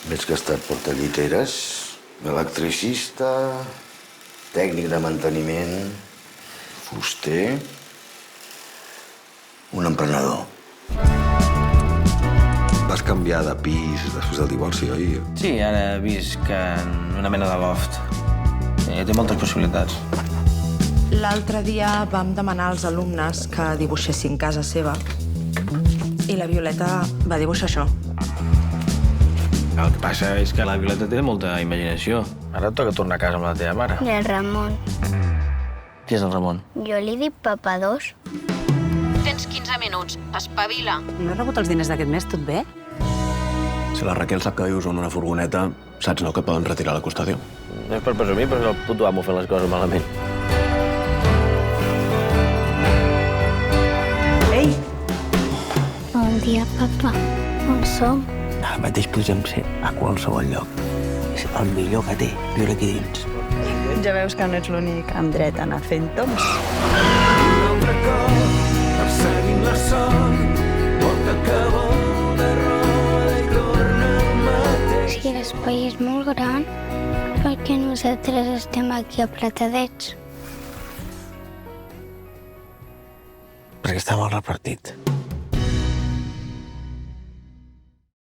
Veig que ha estat portalliteres, electricista, tècnic de manteniment, fuster, un emprenedor. Vas canviar de pis després del divorci, oi? Sí, ara visc en una mena de loft. Té moltes possibilitats. L'altre dia vam demanar als alumnes que dibuixessin casa seva i la Violeta va dibuixar això. El que passa és que la Violeta té molta imaginació. Ara et toca tornar a casa amb la teva mare. I el Ramon. Qui és el Ramon? Jo li dic Papa 2. Tens 15 minuts. Espavila. No has rebut els diners d'aquest mes, tot bé? Si la Raquel sap que vius en una furgoneta, saps, no, que et poden retirar la custòdia. No és per presumir, però és el puto amo fent les coses malament. Ei! Bon dia, papa. On som? Ara mateix podríem ser a qualsevol lloc. És el millor que té, viure aquí dins. Ja veus que no ets l'únic amb dret a anar fent toms. Si l'espai és molt gran, per què nosaltres estem aquí apretadets? Perquè està mal repartit.